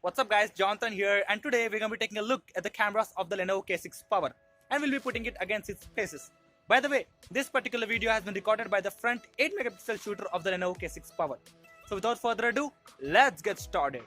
What's up guys, Jonathan here, and today we're going to be taking a look at the cameras of the Lenovo k6power and we'll be putting it against its faces. By the way, this particular video has been recorded by the front 8 megapixel shooter of the Lenovo k6power. So without further ado, let's get started.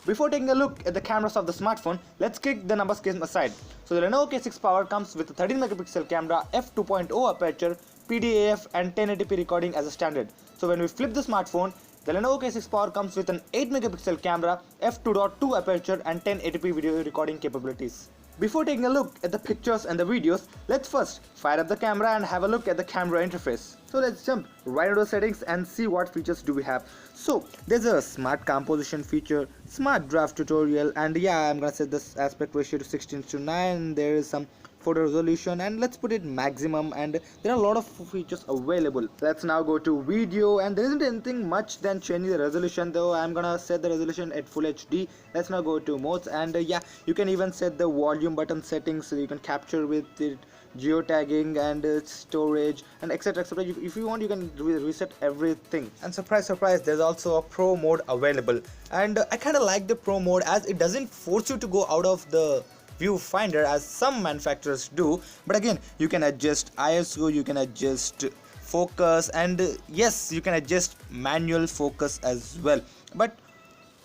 Before taking a look at the cameras of the smartphone, let's kick the numbers game aside. So the Lenovo k6power comes with a 13 megapixel camera, f2.0 aperture, PDAF and 1080p recording as a standard. So when we flip the smartphone, the Lenovo k6power comes with an 8 megapixel camera, f2.2 aperture and 1080p video recording capabilities. Before taking a look at the pictures and the videos, let's first fire up the camera and have a look at the camera interface. So let's jump right into the settings and see what features do we have. So there's a smart composition feature, smart draft tutorial, and yeah, I'm gonna set this aspect ratio to 16:9. There is some photo resolution and let's put it maximum, and there are a lot of features available. Let's now go to video, and there isn't anything much than changing the resolution, though I'm gonna set the resolution at full HD. Let's now go to modes, and yeah, you can even set the volume button settings so you can capture with it, geotagging and storage and etc. If you want, you can reset everything. And surprise, there's also a pro mode available, and I kind of like the pro mode as it doesn't force you to go out of the viewfinder as some manufacturers do, but again, you can adjust ISO, you can adjust focus, and yes, you can adjust manual focus as well. But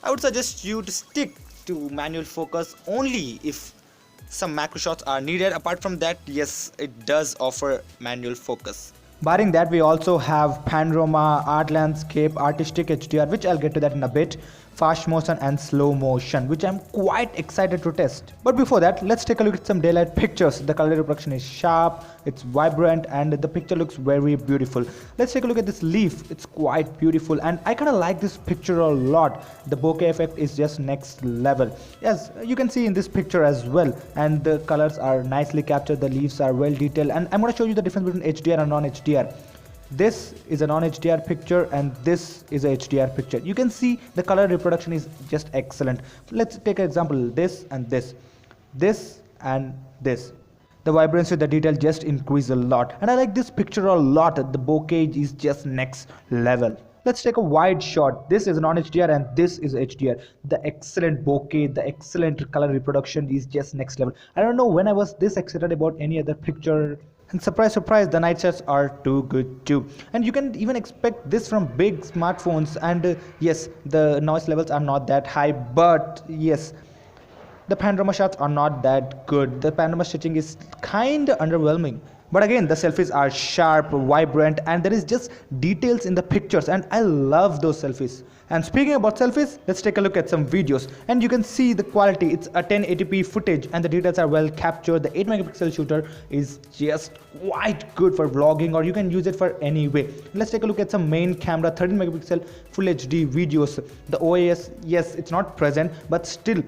I would suggest you to stick to manual focus only if some macro shots are needed. Apart from that, yes, it does offer manual focus. Barring that, we also have panorama, art landscape, artistic HDR, which I'll get to that in a bit, fast motion and slow motion, which I'm quite excited to test. But before that, let's take a look at some daylight pictures. The color reproduction is sharp, it's vibrant, and the picture looks very beautiful. Let's take a look at this leaf. It's quite beautiful, and I kind of like this picture a lot. The bokeh effect is just next level. Yes, you can see in this picture as well, and the colors are nicely captured, the leaves are well detailed, and I'm going to show you the difference between HDR and non-HDR. This is a non-HDR picture and this is a HDR picture. You can see the color reproduction is just excellent. Let's take an example, this and this and this. The vibrancy, the detail just increase a lot, and I like this picture a lot. The bokeh is just next level. Let's take a wide shot. This is non-HDR and this is HDR. The excellent bokeh, the excellent color reproduction is just next level. I don't know when I was this excited about any other picture. And surprise, the night shots are too good too. And you can even expect this from big smartphones. And yes, the noise levels are not that high, but yes, the panorama shots are not that good. The panorama stitching is kind of underwhelming. But again, the selfies are sharp, vibrant, and there is just details in the pictures, and I love those selfies. And speaking about selfies, let's take a look at some videos, and you can see the quality. It's a 1080p footage and the details are well captured. The 8 megapixel shooter is just quite good for vlogging, or you can use it for any way. Let's take a look at some main camera, 13 megapixel full HD videos. The OIS, yes, it's not present, but still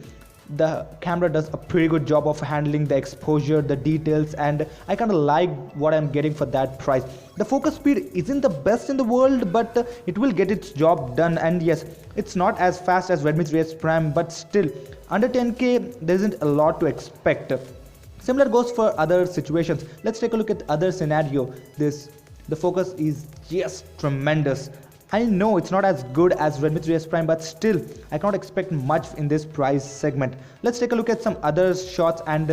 the camera does a pretty good job of handling the exposure, the details, and I kind of like what I'm getting for that price. The focus speed isn't the best in the world, but it will get its job done. And yes, it's not as fast as Redmi 3S Prime, but still under 10k there isn't a lot to expect. Similar goes for other situations. Let's take a look at other scenario. The focus is just tremendous. I know it's not as good as Redmi 3S Prime, but still I cannot expect much in this price segment. Let's take a look at some other shots, and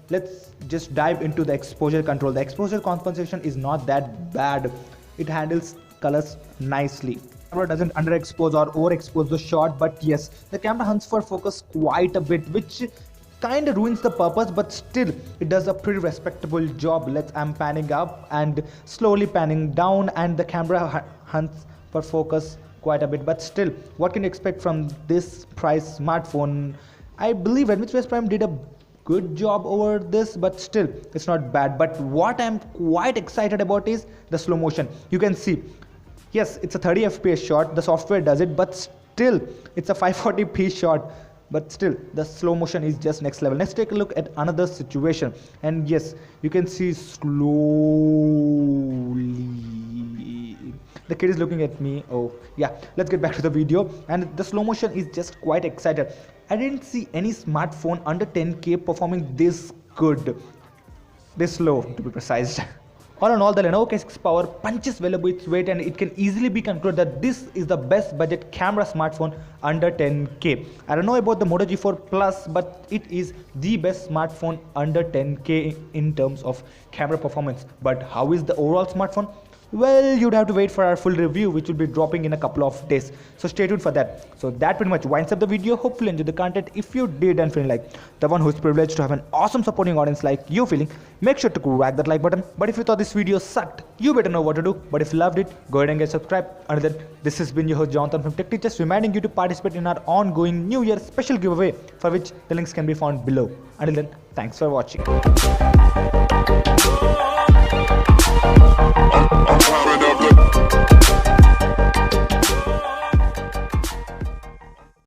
let's just dive into the exposure control. The exposure compensation is not that bad. It handles colors nicely. The camera doesn't underexpose or overexpose the shot, but yes, the camera hunts for focus quite a bit, which kind of ruins the purpose, but still it does a pretty respectable job. I'm panning up and slowly panning down, and the camera hunts for focus quite a bit, but still, what can you expect from this price smartphone? I believe Redmi 3S Prime did a good job over this, but still it's not bad. But what I'm quite excited about is the slow motion. You can see, yes, it's a 30 fps shot, the software does it, but still it's a 540p shot, but still the slow motion is just next level. Let's take a look at another situation, and yes, you can see slowly the kid is looking at me. Oh yeah, let's get back to the video, and the slow motion is just quite excited. I didn't see any smartphone under 10k performing this good, this slow to be precise. All in all, the Lenovo K6 Power punches well above its weight, and it can easily be concluded that this is the best budget camera smartphone under 10K. I don't know about the Moto G4 Plus, but it is the best smartphone under 10K in terms of camera performance. But how is the overall smartphone? Well, you'd have to wait for our full review, which will be dropping in a couple of days. So stay tuned for that. So that pretty much winds up the video. Hopefully you enjoyed the content. If you did and feeling like the one who's privileged to have an awesome supporting audience like you feeling, make sure to crack that like button. But if you thought this video sucked, you better know what to do. But if you loved it, go ahead and get subscribed. Until then, this has been your host Jonathan from TechTeachers, reminding you to participate in our ongoing New Year special giveaway, for which the links can be found below. Until then, thanks for watching.